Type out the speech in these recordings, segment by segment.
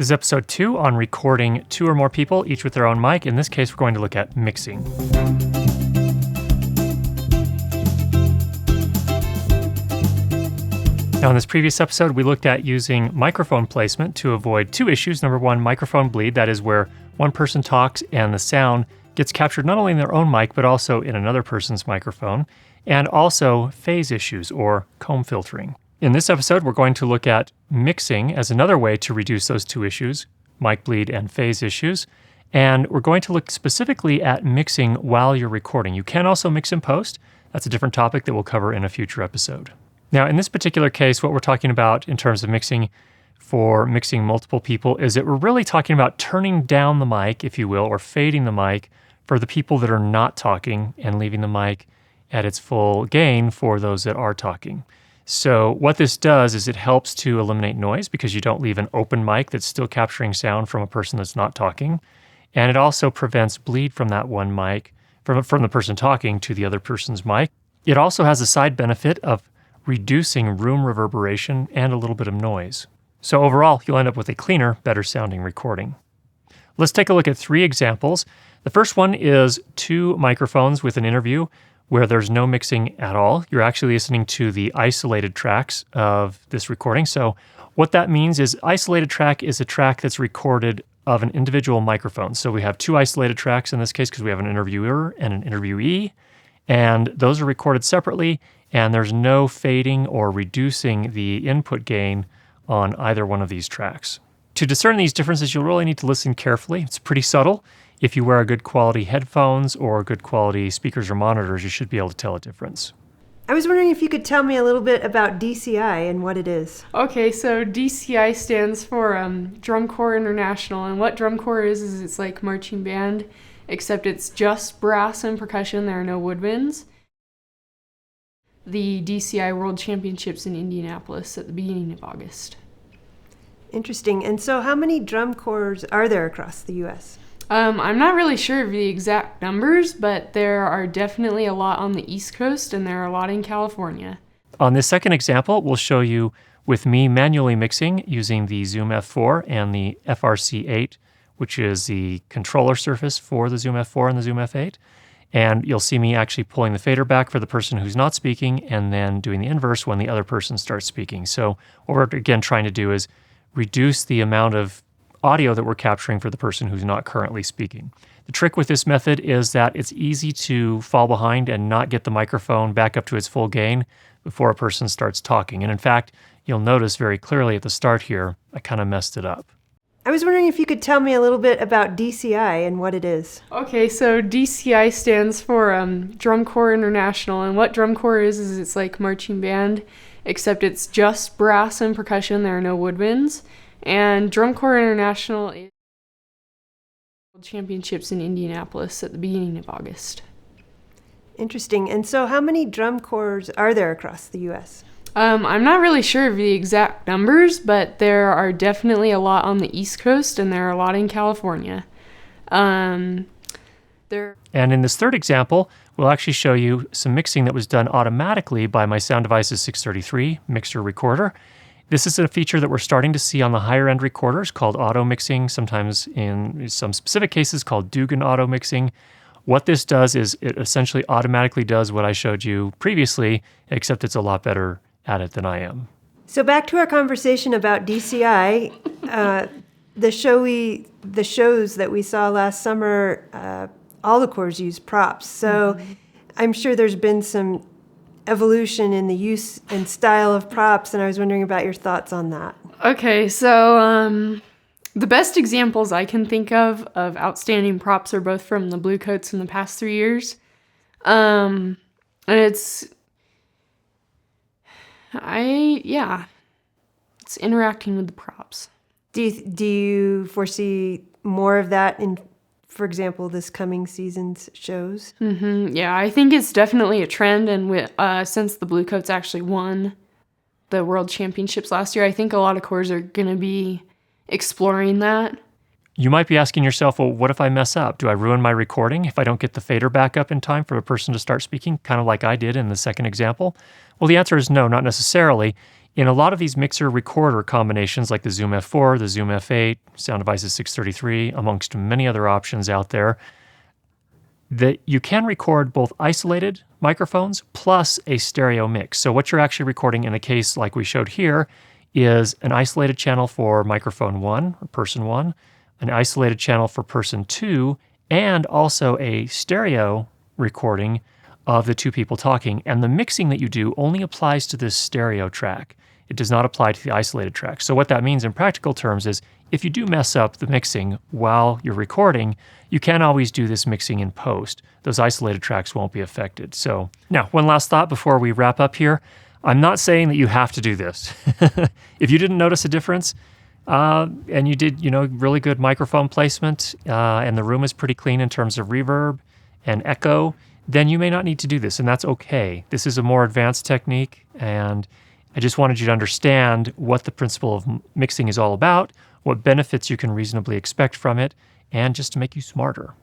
This is episode 2 on recording 2 or more people, each with their own mic. In this case, we're going to look at mixing. Now, in this previous episode, we looked at using microphone placement to avoid 2 issues. Number 1, microphone bleed. That is where one person talks and the sound gets captured not only in their own mic, but also in another person's microphone. And also phase issues or comb filtering. In this episode, we're going to look at mixing as another way to reduce those 2 issues, mic bleed and phase issues. And we're going to look specifically at mixing while you're recording. You can also mix in post. That's a different topic that we'll cover in a future episode. Now, in this particular case, what we're talking about in terms of mixing for mixing multiple people is that we're really talking about turning down the mic, if you will, or fading the mic for the people that are not talking and leaving the mic at its full gain for those that are talking. So what this does is it helps to eliminate noise because you don't leave an open mic that's still capturing sound from a person that's not talking. And it also prevents bleed from that one mic, from the person talking to the other person's mic. It also has a side benefit of reducing room reverberation and a little bit of noise. So overall, you'll end up with a cleaner, better sounding recording. Let's take a look at 3 examples. The first one is 2 microphones with an interview where there's no mixing at all. You're actually listening to the isolated tracks of this recording. So what that means is isolated track is a track that's recorded of an individual microphone. So we have 2 isolated tracks in this case because we have an interviewer and an interviewee, and those are recorded separately, and there's no fading or reducing the input gain on either one of these tracks. To discern these differences, you'll really need to listen carefully. It's pretty subtle. If you wear good quality headphones or good quality speakers or monitors, you should be able to tell a difference. I was wondering if you could tell me a little bit about DCI and what it is. Okay, so DCI stands for Drum Corps International, and what Drum Corps is it's like marching band, except it's just brass and percussion. There are no woodwinds. The DCI World Championships in Indianapolis at the beginning of August. Interesting. And so how many drum corps are there across the U.S.? I'm not really sure of the exact numbers, but there are definitely a lot on the East Coast, and there are a lot in California. On this second example, we'll show you with me manually mixing using the Zoom F4 and the FRC8, which is the controller surface for the Zoom F4 and the Zoom F8. And you'll see me actually pulling the fader back for the person who's not speaking and then doing the inverse when the other person starts speaking. So what we're again trying to do is reduce the amount of audio that we're capturing for the person who's not currently speaking. The trick with this method is that it's easy to fall behind and not get the microphone back up to its full gain before a person starts talking. And in fact, you'll notice very clearly at the start here, I kind of messed it up. I was wondering if you could tell me a little bit about DCI and what it is. Okay, so DCI stands for Drum Corps International, and what Drum Corps is it's like marching band, except it's just brass and percussion. There are no woodwinds. And Drum Corps International is World Championships in Indianapolis at the beginning of August. Interesting. And so how many drum corps are there across the U.S.? I'm not really sure of the exact numbers, but there are definitely a lot on the East Coast, and there are a lot in California. And in this third example, we'll actually show you some mixing that was done automatically by my Sound Devices 633 mixer recorder. This is a feature that we're starting to see on the higher end recorders called auto mixing, sometimes in some specific cases called Dugan auto mixing. What this does is it essentially automatically does what I showed you previously, except it's a lot better at it than I am. So back to our conversation about DCI, the shows that we saw last summer, all the corps use props. So I'm sure there's been some evolution in the use and style of props, and I was wondering about your thoughts on that. Okay, so the best examples I can think of outstanding props are both from the Bluecoats in the past 3 years. And it's interacting with the props. Do you foresee more of that in, for example, this coming season's shows? Yeah, I think it's definitely a trend, and since the Bluecoats actually won the World Championships last year, I think a lot of corps are going to be exploring that. You might be asking yourself, well, what if I mess up? Do I ruin my recording if I don't get the fader back up in time for a person to start speaking, kind of like I did in the second example? Well, the answer is no, not necessarily. In a lot of these mixer recorder combinations like the Zoom F4, the Zoom F8, Sound Devices 633, amongst many other options out there, that you can record both isolated microphones plus a stereo mix. So what you're actually recording in a case like we showed here is an isolated channel for microphone 1 or person 1, an isolated channel for person 2, and also a stereo recording of the two people talking. And the mixing that you do only applies to this stereo track. It does not apply to the isolated track. So what that means in practical terms is if you do mess up the mixing while you're recording, you can always do this mixing in post. Those isolated tracks won't be affected. So now, one last thought before we wrap up here. I'm not saying that you have to do this. If you didn't notice a difference, and you did, really good microphone placement, and the room is pretty clean in terms of reverb and echo, then you may not need to do this, and that's okay. This is a more advanced technique, and I just wanted you to understand what the principle of mixing is all about, what benefits you can reasonably expect from it, and just to make you smarter.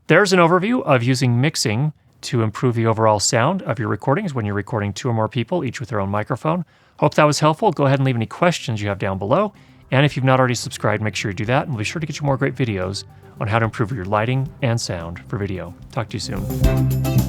There's an overview of using mixing to improve the overall sound of your recordings when you're recording 2 or more people, each with their own microphone. Hope that was helpful. Go ahead and leave any questions you have down below. And if you've not already subscribed, make sure you do that, and we'll be sure to get you more great videos on how to improve your lighting and sound for video. Talk to you soon.